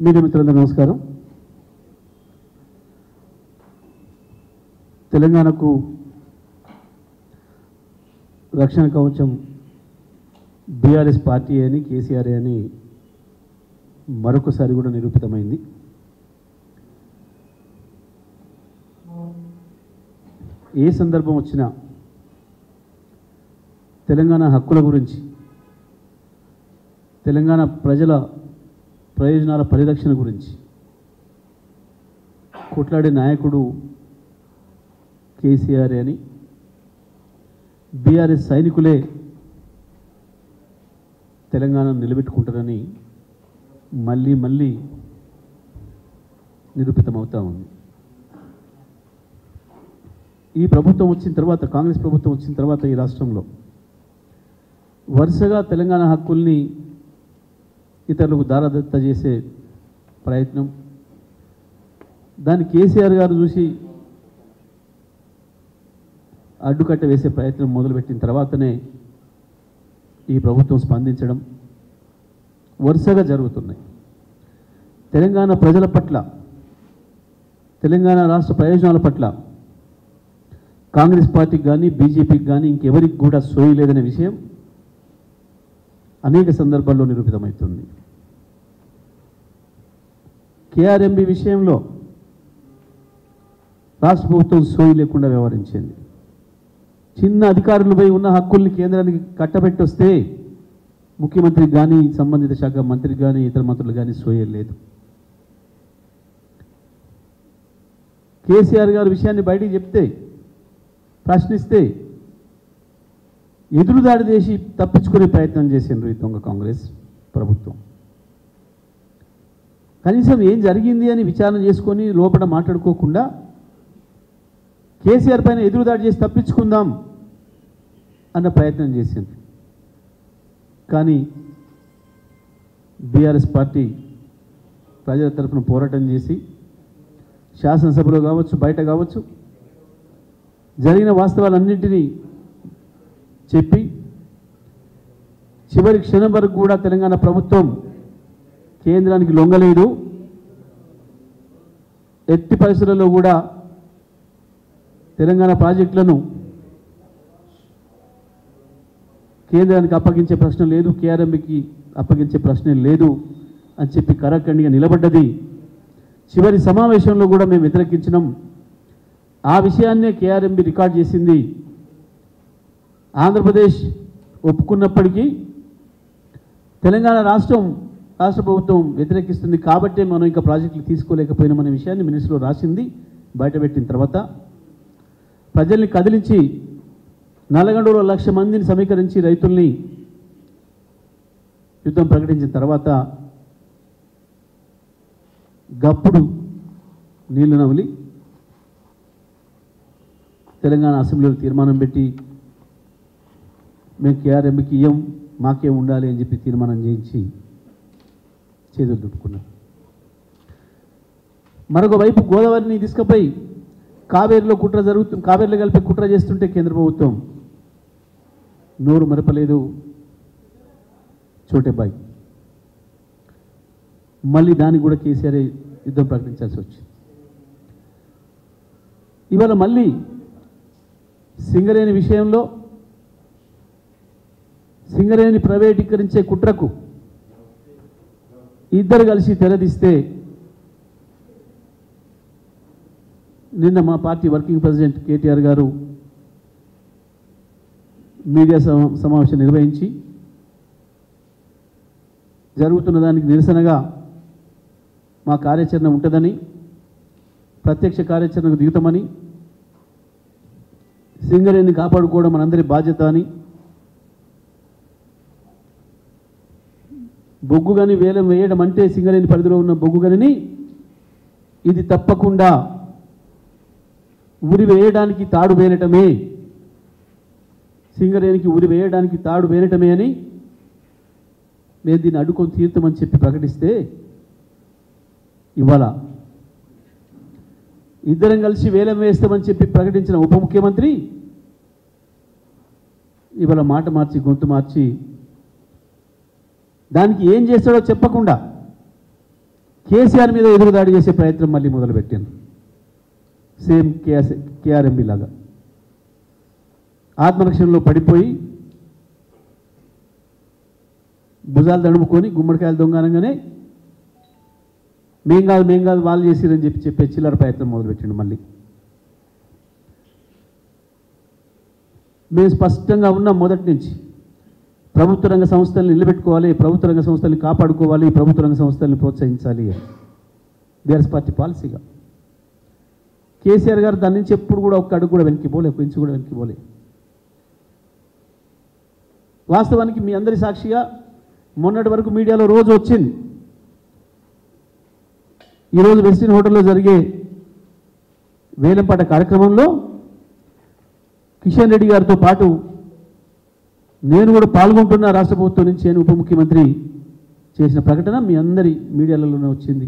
Media మిత్రులందరూ నమస్కారం. తెలంగాణకు రక్షణ కవచం బీఆర్ఎస్ పార్టీ అని కేసీఆర్ అని మరొకసారి కూడా నిరూపితమైంది. ఏ సందర్భం వచ్చినా తెలంగాణ హక్కుల గురించి, తెలంగాణ ప్రజల ప్రయోజనాల పరిరక్షణ గురించి కొట్లాడే నాయకుడు కేసీఆర్ అని, బీఆర్ఎస్ సైనికులే తెలంగాణను నిలబెట్టుకుంటారని మళ్ళీ మళ్ళీ నిరూపితమవుతా ఉంది. ఈ ప్రభుత్వం వచ్చిన తర్వాత, కాంగ్రెస్ ప్రభుత్వం వచ్చిన తర్వాత ఈ రాష్ట్రంలో వరుసగా తెలంగాణ హక్కుల్ని ఇతరులకు దారదత్త చేసే ప్రయత్నం, దాన్ని కేసీఆర్ గారు చూసి అడ్డుకట్ట వేసే ప్రయత్నం మొదలుపెట్టిన తర్వాతనే ఈ ప్రభుత్వం స్పందించడం వరుసగా జరుగుతున్నాయి. తెలంగాణ ప్రజల పట్ల, తెలంగాణ రాష్ట్ర ప్రయోజనాల పట్ల కాంగ్రెస్ పార్టీకి కానీ బీజేపీకి కానీ ఇంకెవరికి కూడా సోయి లేదనే విషయం అనేక సందర్భాల్లో నిరూపితమవుతుంది. కేఆర్ఎంబీ విషయంలో రాష్ట్ర ప్రభుత్వం సోయి లేకుండా వ్యవహరించింది. చిన్న అధికారులపై ఉన్న హక్కుల్ని కేంద్రానికి కట్టబెట్టి వస్తే ముఖ్యమంత్రికి కానీ, సంబంధిత శాఖ మంత్రికి కానీ, ఇతర మంత్రులు కానీ సోయి లేదు. కేసీఆర్ గారు విషయాన్ని బయటికి చెప్తే, ప్రశ్నిస్తే ఎదురుదాడి చేసి తప్పించుకునే ప్రయత్నం చేసిండ్రు ఈ దొంగ కాంగ్రెస్ ప్రభుత్వం. కనీసం ఏం జరిగింది అని విచారణ చేసుకొని లోపల మాట్లాడుకోకుండా కేసీఆర్ పైన ఎదురుదాడి చేసి తప్పించుకుందాం అన్న ప్రయత్నం చేసిండ్రు. కానీ బీఆర్ఎస్ పార్టీ ప్రజల తరఫున పోరాటం చేసి శాసనసభలో కావచ్చు, బయట కావచ్చు, జరిగిన వాస్తవాలన్నింటినీ చెప్పి చివరి క్షణం వరకు కూడా తెలంగాణ ప్రభుత్వం కేంద్రానికి లొంగలేదు. ఎట్టి పరిస్థితుల్లో కూడా తెలంగాణ ప్రాజెక్టులను కేంద్రానికి అప్పగించే ప్రశ్న లేదు, కేఆర్ఎంబీకి అప్పగించే ప్రశ్నే లేదు అని చెప్పి కరాఖండిగా నిలబడ్డది. చివరి సమావేశంలో కూడా మేము వ్యతిరేకించినాం. ఆ విషయాన్నే కేఆర్ఎంబీ రికార్డ్ చేసింది. ఆంధ్రప్రదేశ్ ఒప్పుకున్నప్పటికీ తెలంగాణ రాష్ట్ర ప్రభుత్వం వ్యతిరేకిస్తుంది కాబట్టే మనం ఇంకా ప్రాజెక్టులు తీసుకోలేకపోయినామనే విషయాన్ని మినిస్టర్లో రాసింది. బయటపెట్టిన తర్వాత ప్రజల్ని కదిలించి నల్లగొండలో 1,00,000 మందిని సమీకరించి రైతుల్ని యుద్ధం ప్రకటించిన తర్వాత గప్పుడు నీళ్లు నమిలి తెలంగాణ అసెంబ్లీలో తీర్మానం పెట్టి మేము కేఆర్ఎంబీకి ఇయ్యం, మాకే ఉండాలి అని చెప్పి తీర్మానం చేయించి చేతులు దుట్టుకున్నాం. మరొక వైపు గోదావరిని తీసుకుపోయి కావేరిలో కావేరిలో కలిపి కుట్ర చేస్తుంటే కేంద్ర ప్రభుత్వం నోరు మరపలేదు. చోటేబాయి మళ్ళీ దానికి కూడా కేసీఆర్ యుద్ధం ప్రకటించాల్సి వచ్చింది. ఇవాళ మళ్ళీ సింగరేణి విషయంలో, సింగరేణి ప్రైవేటీకరించే కుట్రకు ఇద్దరు కలిసి తెరదీస్తే నిన్న మా పార్టీ వర్కింగ్ ప్రెసిడెంట్ కేటీఆర్ గారు మీడియా సమావేశం నిర్వహించి జరుగుతున్న దానికి నిరసనగా మా కార్యాచరణ ఉంటుందని, ప్రత్యక్ష కార్యాచరణకు దిగుతామని, సింగరేణిని కాపాడుకోవడం మనందరి బాధ్యత అని, బొగ్గు గని వేలం వేయడం అంటే సింగరేణి పరిధిలో ఉన్న బొగ్గు గనిని ఇది తప్పకుండా ఉరి వేయడానికి తాడు వేయటమే, సింగరేణికి ఉరి వేయడానికి తాడు వేయటమే అని మేము దీన్ని అడ్డుకొని తీరుతామని చెప్పి ప్రకటిస్తే, ఇవాళ ఇద్దరం కలిసి వేలం వేస్తామని చెప్పి ప్రకటించిన ఉప ముఖ్యమంత్రి ఇవాళ మాట మార్చి, గొంతు మార్చి దానికి ఏం చేస్తాడో చెప్పకుండా కేసీఆర్ మీద ఎదురుదాడి చేసే ప్రయత్నం మళ్ళీ మొదలుపెట్టాను. సేమ్ కేఆర్ఎంబి లాగా ఆత్మరక్షణలో పడిపోయి భుజాలు దడుముకొని గుమ్మడికాయలు దొంగనగానే మేం కాదు వాళ్ళు చేసిరని చెప్పే చిల్లర ప్రయత్నం మొదలుపెట్టిండు. మళ్ళీ మేము స్పష్టంగా ఉన్నాం మొదటి నుంచి, ప్రభుత్వ రంగ సంస్థలను నిలబెట్టుకోవాలి, ప్రభుత్వ రంగ సంస్థల్ని కాపాడుకోవాలి, ప్రభుత్వ రంగ సంస్థల్ని ప్రోత్సహించాలి. బీఆర్ఎస్ పార్టీ పాలసీగా కేసీఆర్ గారు దాని నుంచి ఎప్పుడు కూడా ఒక్క అడుగు కూడా వెనక్కిపోలే, ఒక ఇంచు కూడా వెనక్కిపోలే. వాస్తవానికి మీ అందరి సాక్షిగా మొన్నటి వరకు మీడియాలో రోజు వచ్చింది. ఈరోజు వెస్టిన్ హోటల్లో జరిగే వేలంపాట కార్యక్రమంలో కిషన్ రెడ్డి గారితో పాటు నేను కూడా పాల్గొంటున్న రాష్ట్ర ప్రభుత్వం నుంచి అని ఉప ముఖ్యమంత్రి చేసిన ప్రకటన మీ అందరి మీడియాలలోనే వచ్చింది.